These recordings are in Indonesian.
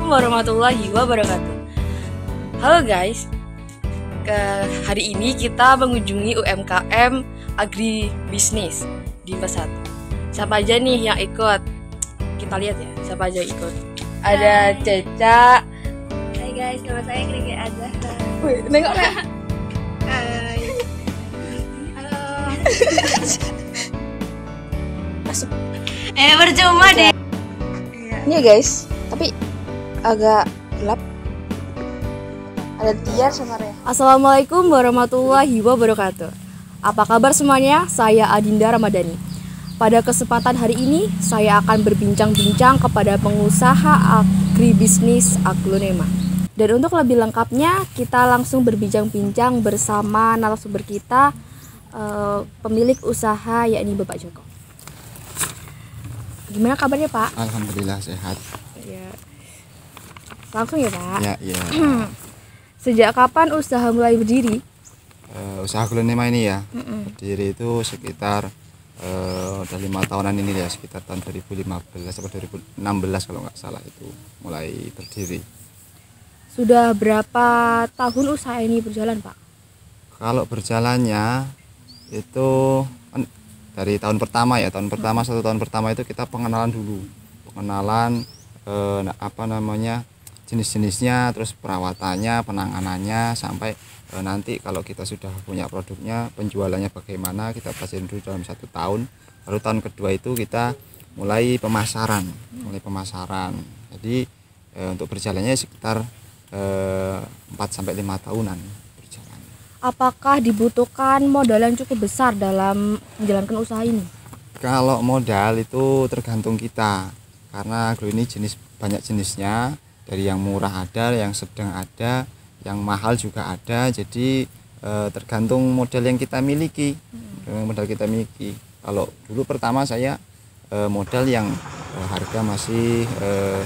warahmatullahi wabarakatuh. Halo guys, hari ini kita mengunjungi UMKM Agribisnis di Pesat. Siapa aja nih yang ikut? Kita lihat ya, siapa aja ikut. Ada Ceca. Hai guys, nama saya Kriki Azhar. Wih, nengok Kak. Hai. Halo. Masuk. Percuma deh. Ini guys, tapi agak gelap. Ada Tiar sama Rea. Assalamualaikum warahmatullahi wabarakatuh. Apa kabar semuanya? Saya Adinda Ramadhani. Pada kesempatan hari ini, saya akan berbincang-bincang kepada pengusaha agribisnis Aglonema. Dan untuk lebih lengkapnya, kita langsung berbincang-bincang bersama narasumber kita, pemilik usaha, yakni Bapak Joko. Gimana kabarnya Pak? Alhamdulillah sehat. Ya. Langsung ya Pak? Ya. Sejak kapan usaha mulai berdiri? Usaha Aglonema ini ya, berdiri itu sekitar udah 5 tahunan ini ya, sekitar tahun 2015 atau 2016 kalau nggak salah itu mulai berdiri. Sudah berapa tahun usaha ini berjalan Pak? Kalau berjalannya itu dari tahun pertama ya, satu tahun pertama itu kita pengenalan dulu, jenis-jenisnya, terus perawatannya, penanganannya, sampai nanti kalau kita sudah punya produknya, penjualannya bagaimana kita pelajari dulu dalam 1 tahun. Baru tahun kedua itu kita mulai pemasaran. Jadi untuk berjalannya sekitar 4-5 tahunan berjalan. Apakah dibutuhkan modal yang cukup besar dalam menjalankan usaha ini? Kalau modal itu tergantung kita, karena agro ini banyak jenisnya, dari yang murah ada, yang sedang ada, yang mahal juga ada. Jadi tergantung modal yang kita miliki. Kalau dulu pertama saya modal yang harga masih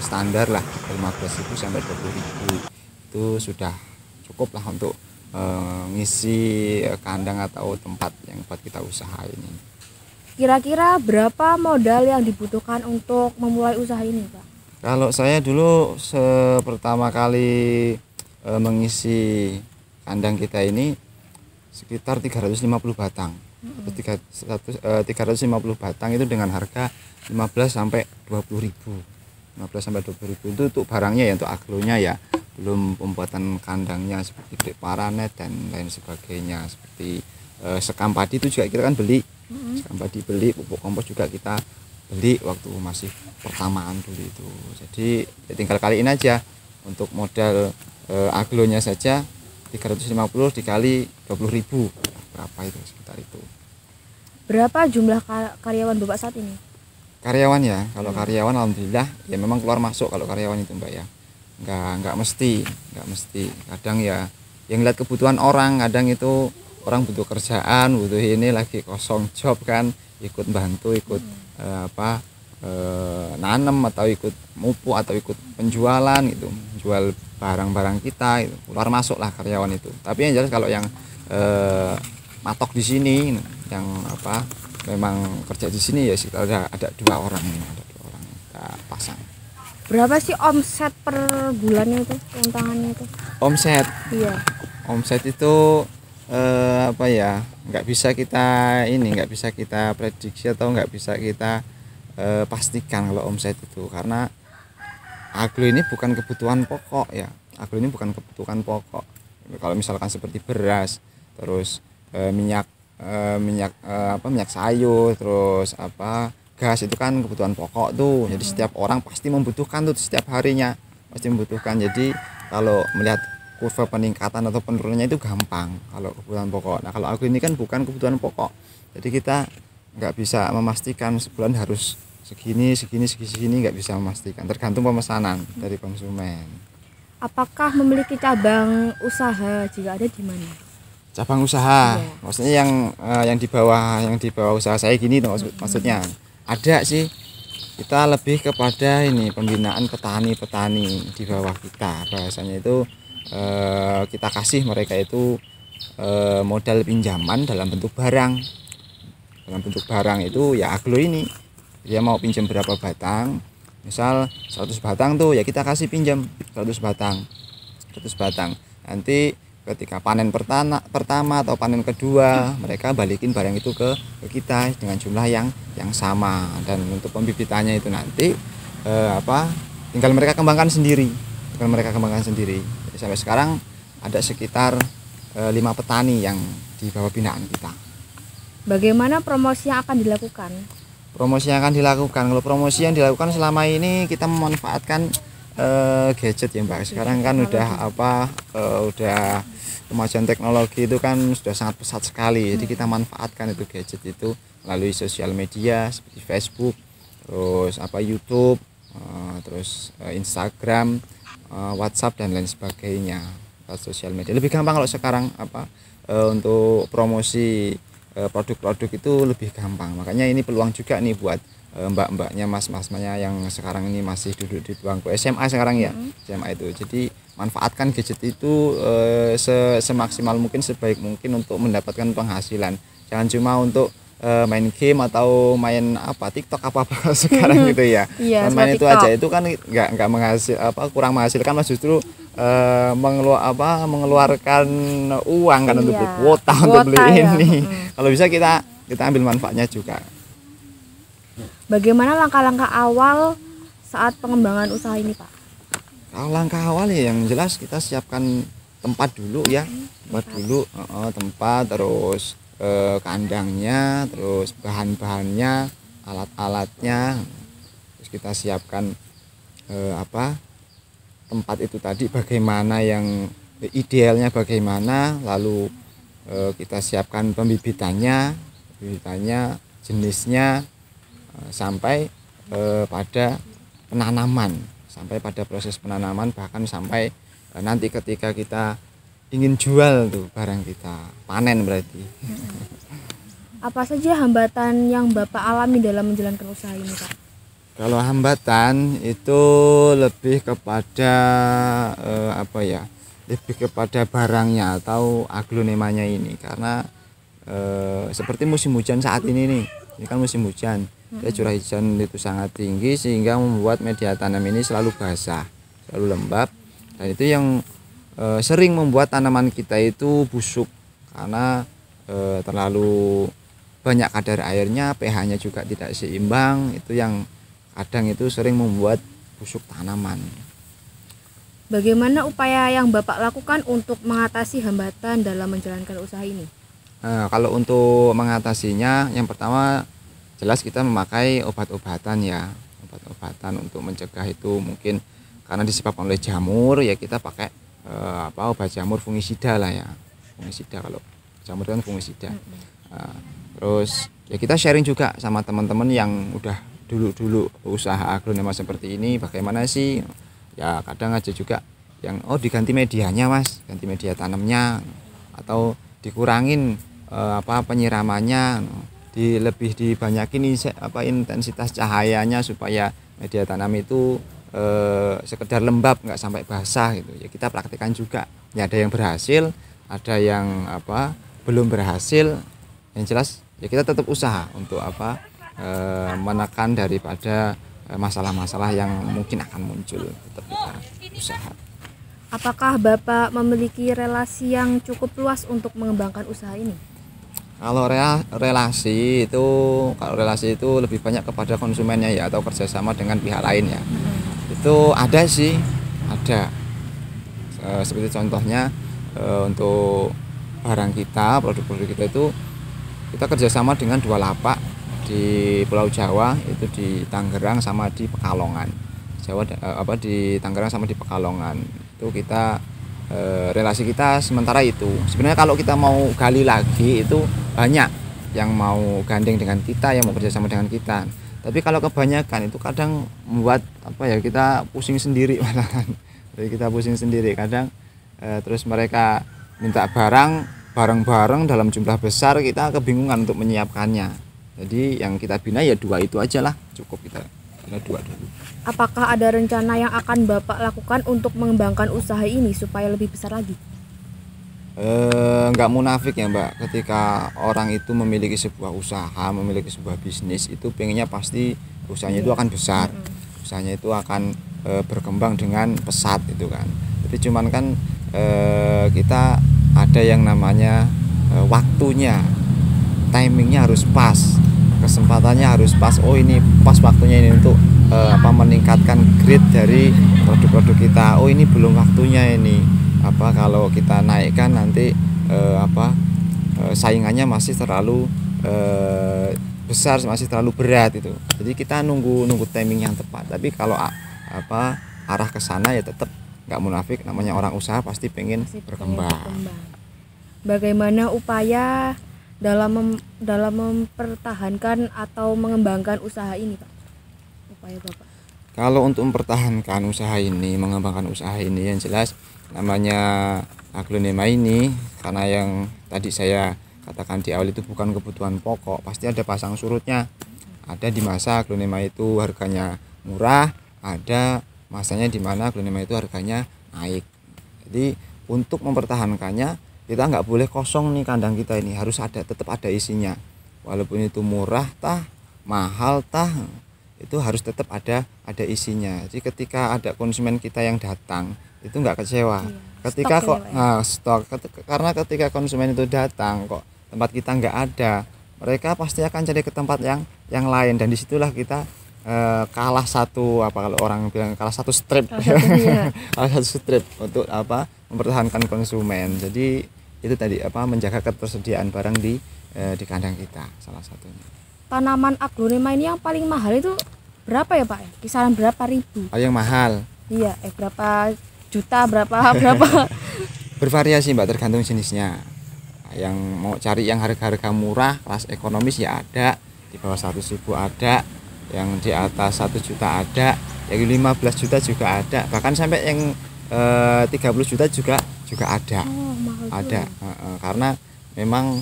standar lah, 15.000 sampai 20.000, itu sudah cukup lah untuk ngisi kandang atau tempat yang buat kita usaha ini. Kira-kira berapa modal yang dibutuhkan untuk memulai usaha ini Pak? Kalau saya dulu pertama kali mengisi kandang kita ini sekitar 350 batang. 350 batang itu dengan harga 15 sampai 20.000. 15 sampai 20.000 itu untuk barangnya ya, untuk aglonya ya. Belum pembuatan kandangnya seperti brik paranet dan lain sebagainya, seperti sekam padi itu juga kita kan beli. Sekam padi beli, pupuk kompos juga kita beli waktu masih pertamaan dulu itu. Jadi ya tinggal kaliin aja untuk modal aglonya saja 350 dikali 20.000, berapa itu, sekitar itu. Berapa jumlah karyawan Bapak saat ini? Karyawan ya, kalau karyawan alhamdulillah ya memang keluar masuk kalau karyawan itu Mbak ya. Enggak mesti. Kadang ya yang lihat kebutuhan orang, kadang itu orang butuh kerjaan, butuh ini lagi kosong job kan, ikut bantu, ikut nanem atau ikut mupuk atau ikut penjualan gitu, jual barang-barang kita itu. Keluar masuk lah karyawan itu. Tapi yang jelas kalau yang matok di sini, yang memang kerja di sini ya sekitar ada 2 orang kita pasang. Berapa sih omset per bulannya itu, tantangannya itu? Omset? Iya. Omset itu nggak bisa kita prediksi atau nggak bisa kita pastikan kalau omset itu, karena agro ini bukan kebutuhan pokok ya. Kalau misalkan seperti beras, terus minyak sayur, terus gas, itu kan kebutuhan pokok tuh. Jadi setiap orang pasti membutuhkan tuh, setiap harinya pasti membutuhkan. Jadi kalau melihat kurva peningkatan atau penurunannya itu gampang kalau kebutuhan pokok. Nah kalau agro ini kan bukan kebutuhan pokok, jadi kita nggak bisa memastikan sebulan harus segini, nggak bisa memastikan, tergantung pemesanan dari konsumen. Apakah memiliki cabang usaha? Jika ada, di mana? Cabang usaha? Iya. Maksudnya yang di bawah usaha saya gini tuh, maksudnya ada sih. Kita lebih kepada ini pembinaan petani di bawah kita, bahasanya itu kita kasih mereka itu modal pinjaman dalam bentuk barang. Itu ya aglo ini, dia mau pinjam berapa batang, Misal 100 batang tuh ya kita kasih pinjam 100 batang. 100 batang. Nanti ketika panen pertama atau panen kedua, mereka balikin barang itu ke kita dengan jumlah yang sama. Dan untuk pembibitannya itu nanti tinggal mereka kembangkan sendiri. Jadi sampai sekarang ada sekitar 5 petani yang di bawah binaan kita. Bagaimana promosi yang akan dilakukan? Kalau promosi yang dilakukan selama ini kita memanfaatkan gadget ya Mbak. Sekarang kan udah udah kemajuan teknologi itu kan sudah sangat pesat sekali. Jadi kita manfaatkan itu gadget itu melalui sosial media seperti Facebook, terus YouTube, terus Instagram, WhatsApp dan lain sebagainya. Sosial media lebih gampang kalau sekarang untuk promosi produk-produk itu lebih gampang. Makanya ini peluang juga nih buat mbak-mbaknya, mas-masnya yang sekarang ini masih duduk di bangku SMA sekarang ya. SMA itu. Jadi manfaatkan gadget itu semaksimal mungkin, sebaik mungkin untuk mendapatkan penghasilan. Jangan cuma untuk main game atau main TikTok apa sekarang gitu ya. Iya, main itu TikTok aja itu kan nggak kurang menghasilkan, mas justru mengeluarkan uang kan untuk beli kuota untuk beli ini. Kalau bisa kita ambil manfaatnya juga. Bagaimana langkah-langkah awal saat pengembangan usaha ini, Pak? Kalau langkah awal ya yang jelas kita siapkan tempat dulu ya. Tempat, terus kandangnya, terus bahan-bahannya, alat-alatnya. Terus kita siapkan tempat itu tadi bagaimana, yang idealnya bagaimana, lalu kita siapkan pembibitannya, jenisnya, sampai pada penanaman, sampai pada proses penanaman, bahkan sampai nanti ketika kita ingin jual tuh barang kita, panen berarti. Apa saja hambatan yang Bapak alami dalam menjalankan usaha ini, Pak? Kalau hambatan itu lebih kepada lebih kepada barangnya atau aglonemanya ini, karena seperti musim hujan saat ini nih, ini kan musim hujan, curah hujan itu sangat tinggi sehingga membuat media tanam ini selalu basah, selalu lembab, dan itu yang sering membuat tanaman kita itu busuk karena terlalu banyak kadar airnya, pH-nya juga tidak seimbang, itu yang kadang itu sering membuat busuk tanaman. Bagaimana upaya yang Bapak lakukan untuk mengatasi hambatan dalam menjalankan usaha ini? Kalau untuk mengatasinya, yang pertama jelas kita memakai obat-obatan ya, obat-obatan untuk mencegah itu. Mungkin karena disebabkan oleh jamur ya kita pakai obat jamur fungisida lah ya, fungisida. Kalau jamur kan fungisida. Terus ya kita sharing juga sama teman-teman yang udah dulu usaha aglonema seperti ini, bagaimana sih ya. Kadang aja juga yang diganti medianya mas, ganti media tanamnya, atau dikurangin penyiramannya, lebih dibanyakin intensitas cahayanya supaya media tanam itu sekedar lembab, nggak sampai basah gitu ya. Kita praktekkan juga ya, ada yang berhasil, ada yang belum berhasil. Yang jelas ya kita tetap usaha untuk menekan daripada masalah-masalah yang mungkin akan muncul, tetap kita usaha. Apakah Bapak memiliki relasi yang cukup luas untuk mengembangkan usaha ini? Kalau relasi itu lebih banyak kepada konsumennya ya, atau kerjasama dengan pihak lain ya. Itu ada sih, ada. Seperti contohnya untuk barang kita, produk-produk kita itu kita kerjasama dengan 2 lapak di Pulau Jawa, itu di Tangerang sama di Pekalongan. Di Tangerang sama di Pekalongan. Itu kita relasi kita sementara itu. Sebenarnya kalau kita mau gali lagi itu banyak yang mau gandeng dengan kita, yang mau kerjasama dengan kita. Tapi kalau kebanyakan itu kadang membuat kita pusing sendiri malahan. Jadi kita pusing sendiri kadang. Terus mereka minta barang dalam jumlah besar, kita kebingungan untuk menyiapkannya. Jadi yang kita bina ya 2 itu aja lah, cukup kita bina 2 dulu. Apakah ada rencana yang akan Bapak lakukan untuk mengembangkan usaha ini supaya lebih besar lagi? Nggak munafik ya Mbak, ketika orang itu memiliki sebuah usaha, memiliki sebuah bisnis, itu pengennya pasti usahanya itu akan besar. usahanya itu akan berkembang dengan pesat itu kan. Tapi cuman kan kita ada yang namanya waktunya, timingnya harus pas, kesempatannya harus pas. Oh ini pas waktunya ini untuk meningkatkan grade dari produk-produk kita. Oh ini belum waktunya ini. Kalau kita naikkan nanti saingannya masih terlalu besar, masih terlalu berat itu. Jadi kita nunggu timing yang tepat. Tapi kalau arah ke sana ya tetap nggak munafik, namanya orang usaha pasti pengen berkembang. Bagaimana upaya dalam mempertahankan atau mengembangkan usaha ini, Pak? Upaya Bapak. Kalau untuk mempertahankan usaha ini, mengembangkan usaha ini, yang jelas namanya aglonema ini, karena yang tadi saya katakan di awal itu bukan kebutuhan pokok, pasti ada pasang surutnya. Ada di masa aglonema itu harganya murah, ada masanya di mana aglonema itu harganya naik. Jadi untuk mempertahankannya kita nggak boleh kosong nih kandang kita ini, harus tetap ada isinya. Walaupun itu murah mahal itu harus tetap ada isinya. Jadi ketika ada konsumen kita yang datang itu nggak kecewa. Karena ketika konsumen itu datang kok tempat kita nggak ada, mereka pasti akan cari ke tempat yang lain, dan disitulah kita kalah satu kalau orang bilang kalah satu strip kalah satu strip untuk mempertahankan konsumen. Jadi itu tadi menjaga ketersediaan barang di kandang kita salah satunya. Tanaman aglonema ini yang paling mahal itu berapa ya Pak? Kisaran berapa ribu? Yang mahal? Iya, berapa juta, berapa bervariasi Mbak, tergantung jenisnya. Yang mau cari yang harga-harga murah kelas ekonomis ya ada, di bawah 100.000 ada, yang di atas 1 juta ada, yang 15 juta juga ada, bahkan sampai yang 30 juta juga ada. Ada karena memang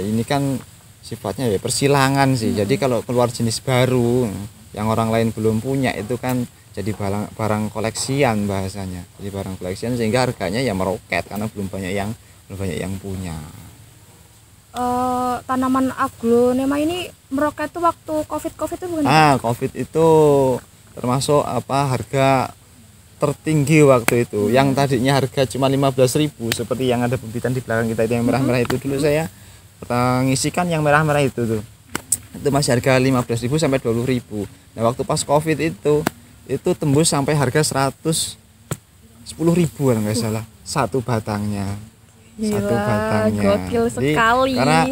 ini kan sifatnya ya persilangan sih. Jadi kalau keluar jenis baru yang orang lain belum punya itu kan jadi barang koleksian bahasanya. Jadi barang koleksian sehingga harganya ya meroket karena belum banyak yang punya. Tanaman aglonema ini meroket tuh waktu COVID itu bukan? COVID itu termasuk harga tertinggi waktu itu. Yang tadinya harga cuma 15.000 seperti yang ada bibbitan di belakang kita itu yang merah-merah itu. Dulu saya ngisikan yang merah-merah itu tuh. Itu masih harga 15.000 sampai 20.000. Nah, waktu pas Covid itu tembus sampai harga 110.000 kalau nggak salah satu batangnya. Gokil sekali. Karena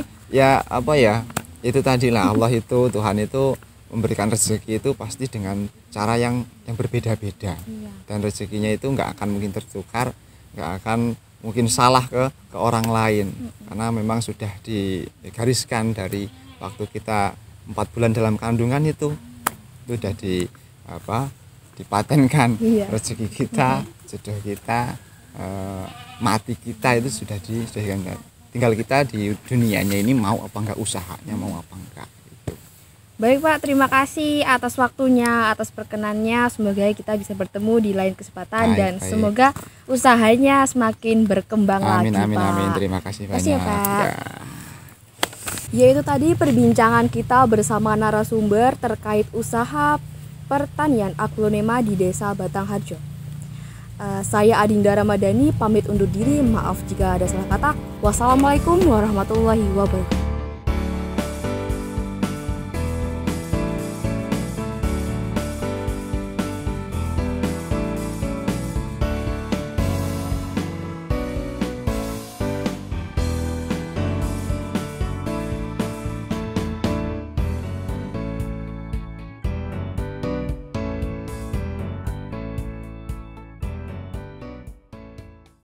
itu tadilah Allah itu, Tuhan itu memberikan rezeki itu pasti dengan cara yang berbeda-beda. Dan rezekinya itu nggak akan mungkin tertukar, nggak akan mungkin salah ke orang lain, karena memang sudah digariskan dari waktu kita 4 bulan dalam kandungan itu sudah dipatenkan. Rezeki kita, jodoh kita, mati kita itu sudah diganti. Tinggal kita di dunianya ini mau apa enggak, usahanya mau apa enggak. Baik Pak, terima kasih atas waktunya, atas perkenannya. Semoga kita bisa bertemu di lain kesempatan. Baik. Semoga usahanya semakin berkembang lagi Pak. Amin. Terima kasih banyak. Terima kasih ya Pak. Ya itu tadi perbincangan kita bersama narasumber terkait usaha pertanian aglonema di Desa Batangharjo. Saya Adinda Ramadhani pamit undur diri. Maaf jika ada salah kata. Wassalamualaikum warahmatullahi wabarakatuh.